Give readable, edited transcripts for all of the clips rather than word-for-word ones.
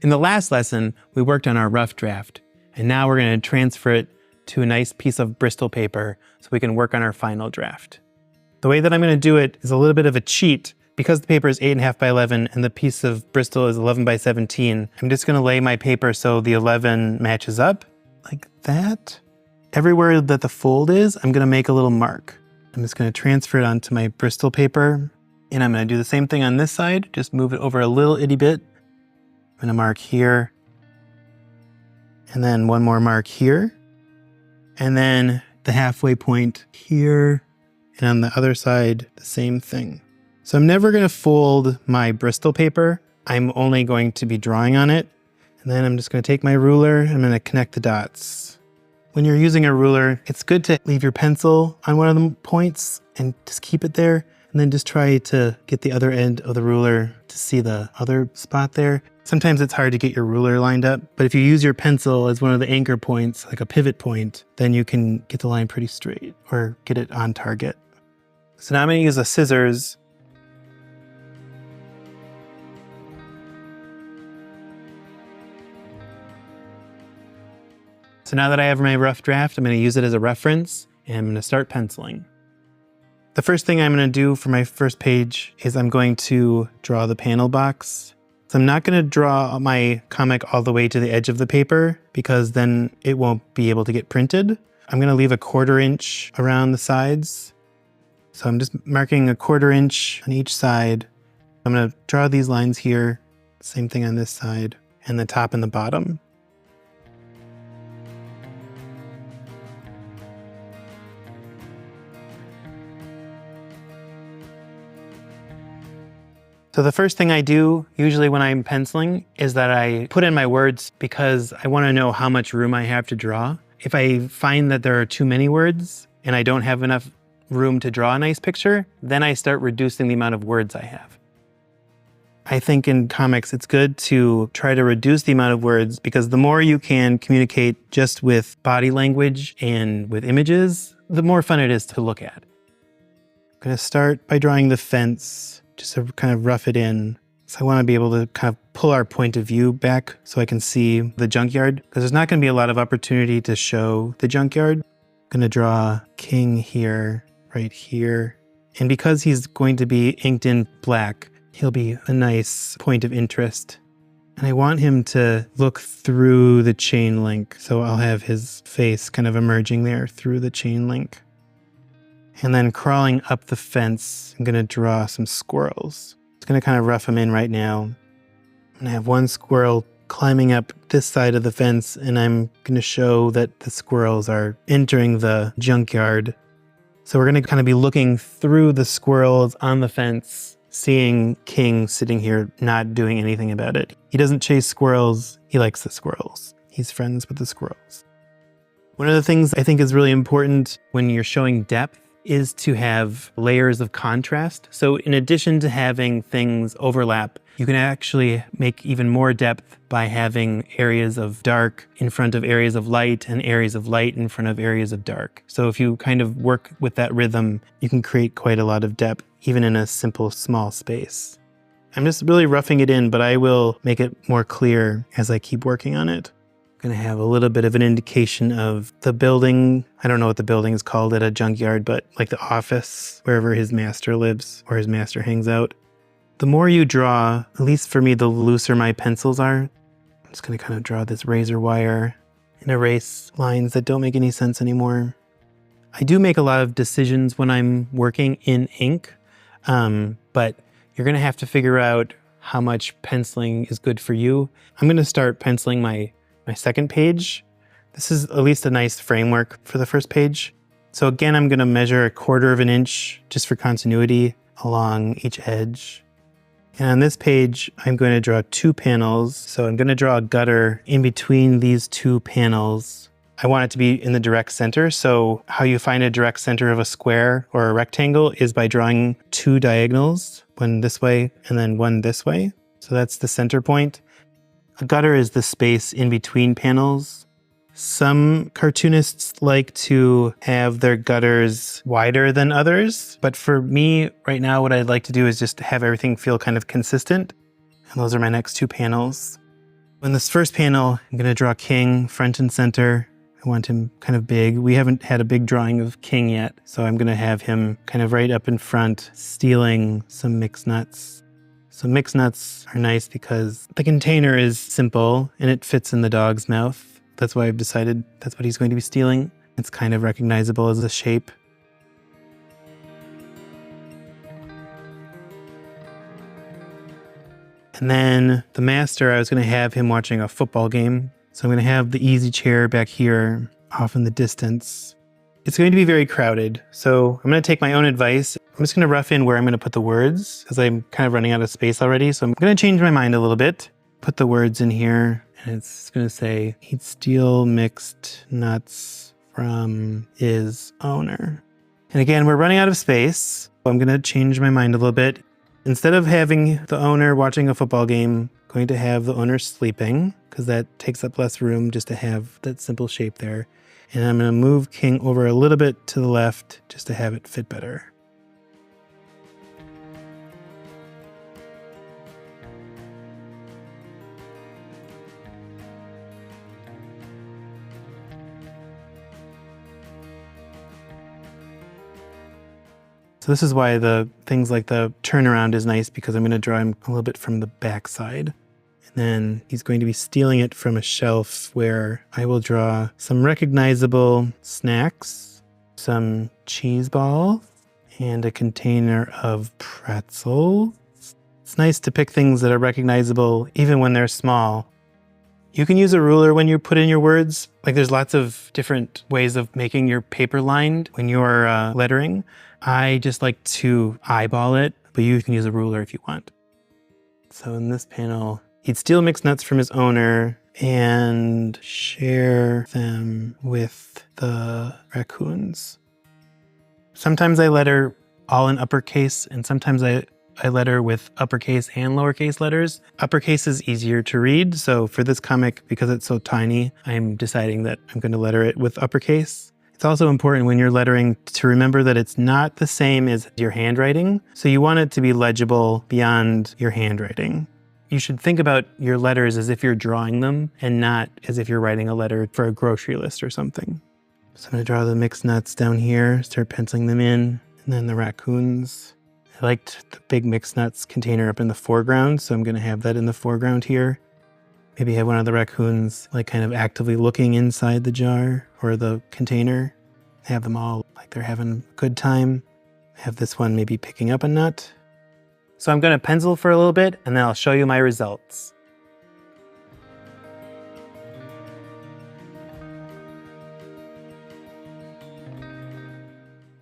In the last lesson, we worked on our rough draft, and now we're going to transfer it to a nice piece of Bristol paper so we can work on our final draft. The way that I'm going to do it is a little bit of a cheat. Because the paper is 8.5 by 11 and the piece of Bristol is 11 by 17, I'm just going to lay my paper so the 11 matches up, like that. Everywhere that the fold is, I'm going to make a little mark. I'm just going to transfer it onto my Bristol paper, and I'm going to do the same thing on this side, just move it over a little itty bit. I'm going to mark here, and then one more mark here, and then the halfway point here, and on the other side, the same thing. So I'm never going to fold my Bristol paper. I'm only going to be drawing on it. And then I'm just going to take my ruler and I'm going to connect the dots. When you're using a ruler, it's good to leave your pencil on one of the points and just keep it there. And then just try to get the other end of the ruler to see the other spot there. Sometimes it's hard to get your ruler lined up, but if you use your pencil as one of the anchor points, like a pivot point, then you can get the line pretty straight or get it on target. So now I'm going to use the scissors. So now that I have my rough draft, I'm going to use it as a reference, and I'm going to start penciling. The first thing I'm going to do for my first page is I'm going to draw the panel box. So I'm not going to draw my comic all the way to the edge of the paper because then it won't be able to get printed. I'm going to leave a 1/4 inch around the sides. So I'm just marking a 1/4 inch on each side. I'm going to draw these lines here, same thing on this side, and the top and the bottom. So the first thing I do, usually when I'm penciling, is that I put in my words because I want to know how much room I have to draw. If I find that there are too many words and I don't have enough room to draw a nice picture, then I start reducing the amount of words I have. I think in comics, it's good to try to reduce the amount of words because the more you can communicate just with body language and with images, the more fun it is to look at. I'm going to start by drawing the fence, just to kind of rough it in. So I want to be able to kind of pull our point of view back so I can see the junkyard, because there's not going to be a lot of opportunity to show the junkyard. I'm going to draw King here, right here. And because he's going to be inked in black, he'll be a nice point of interest. And I want him to look through the chain link. So I'll have his face kind of emerging there through the chain link. And then crawling up the fence, I'm going to draw some squirrels. It's going to kind of rough them in right now. I'm going to have one squirrel climbing up this side of the fence, and I'm going to show that the squirrels are entering the junkyard. So we're going to kind of be looking through the squirrels on the fence, seeing King sitting here not doing anything about it. He doesn't chase squirrels, he likes the squirrels. He's friends with the squirrels. One of the things I think is really important when you're showing depth is to have layers of contrast. So in addition to having things overlap, you can actually make even more depth by having areas of dark in front of areas of light and areas of light in front of areas of dark. So if you kind of work with that rhythm, you can create quite a lot of depth, even in a simple, small space. I'm just really roughing it in, but I will make it more clear as I keep working on it. Going to have a little bit of an indication of the building. I don't know what the building is called at a junkyard, but like the office, wherever his master lives or his master hangs out. The more you draw, at least for me, the looser my pencils are. I'm just going to kind of draw this razor wire and erase lines that don't make any sense anymore. I do make a lot of decisions when I'm working in ink, but you're going to have to figure out how much penciling is good for you. I'm going to start penciling my second page. This is at least a nice framework for the first page. So again, I'm going to measure 1/4 inch just for continuity along each edge. And on this page, I'm going to draw 2 panels. So I'm going to draw a gutter in between these 2 panels. I want it to be in the direct center. So how you find a direct center of a square or a rectangle is by drawing 2 diagonals, one this way and then one this way. So that's the center point. A gutter is the space in between panels. Some cartoonists like to have their gutters wider than others, but for me right now, what I'd like to do is just have everything feel kind of consistent. And those are my next 2 panels. In this first panel, I'm going to draw King front and center. I want him kind of big. We haven't had a big drawing of King yet, so I'm going to have him kind of right up in front, stealing some mixed nuts. So mixed nuts are nice because the container is simple and it fits in the dog's mouth. That's why I've decided that's what he's going to be stealing. It's kind of recognizable as a shape. And then the master, I was going to have him watching a football game. So I'm going to have the easy chair back here off in the distance. It's going to be very crowded. So I'm going to take my own advice. I'm just going to rough in where I'm going to put the words because I'm kind of running out of space already. So I'm going to change my mind a little bit. Put the words in here and it's going to say, he'd steal mixed nuts from his owner. And again, we're running out of space. So I'm going to change my mind a little bit. Instead of having the owner watching a football game, I'm going to have the owner sleeping because that takes up less room just to have that simple shape there. And I'm going to move King over a little bit to the left just to have it fit better. So this is why the things like the turnaround is nice because I'm going to draw him a little bit from the back side. And then he's going to be stealing it from a shelf where I will draw some recognizable snacks, some cheese balls, and a container of pretzels. It's nice to pick things that are recognizable even when they're small. You can use a ruler when you put in your words. Like there's lots of different ways of making your paper lined when you're lettering. I just like to eyeball it, but you can use a ruler if you want. So in this panel, he'd steal mixed nuts from his owner and share them with the raccoons. Sometimes I letter all in uppercase, and sometimes I letter with uppercase and lowercase letters. Uppercase is easier to read, so for this comic, because it's so tiny, I'm deciding that I'm going to letter it with uppercase. It's also important when you're lettering to remember that it's not the same as your handwriting, so you want it to be legible beyond your handwriting. You should think about your letters as if you're drawing them and not as if you're writing a letter for a grocery list or something. So I'm going to draw the mixed nuts down here, start penciling them in, and then the raccoons. I liked the big mixed nuts container up in the foreground, so I'm going to have that in the foreground here. Maybe have one of the raccoons like kind of actively looking inside the jar or the container. Have them all like they're having a good time. Have this one maybe picking up a nut. So I'm going to pencil for a little bit and then I'll show you my results.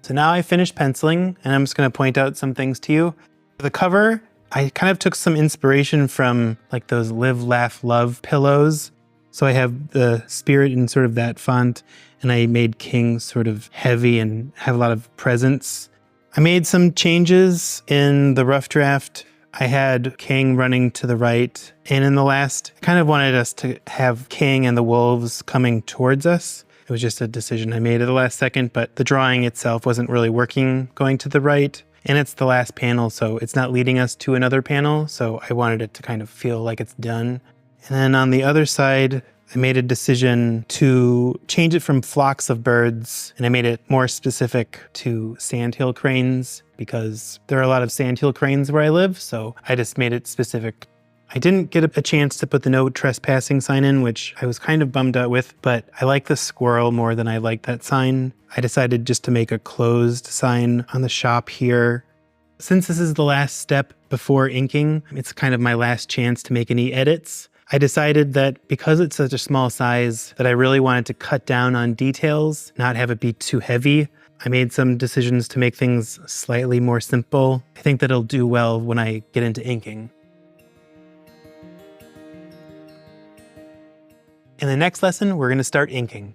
So now I finished penciling and I'm just going to point out some things to you. The cover, I kind of took some inspiration from like those Live, Laugh, Love pillows. So I have the spirit in sort of that font and I made King sort of heavy and have a lot of presence. I made some changes in the rough draft. I had King running to the right, and in the last, I kind of wanted us to have King and the wolves coming towards us. It was just a decision I made at the last second, but the drawing itself wasn't really working going to the right. And it's the last panel, so it's not leading us to another panel, so I wanted it to kind of feel like it's done. And then on the other side, I made a decision to change it from flocks of birds, and I made it more specific to sandhill cranes because there are a lot of sandhill cranes where I live, so I just made it specific. I didn't get a chance to put the no trespassing sign in, which I was kind of bummed out with, but I like the squirrel more than I like that sign. I decided just to make a closed sign on the shop here. Since this is the last step before inking, it's kind of my last chance to make any edits. I decided that because it's such a small size that I really wanted to cut down on details, not have it be too heavy. I made some decisions to make things slightly more simple. I think that it'll do well when I get into inking. In the next lesson, we're going to start inking.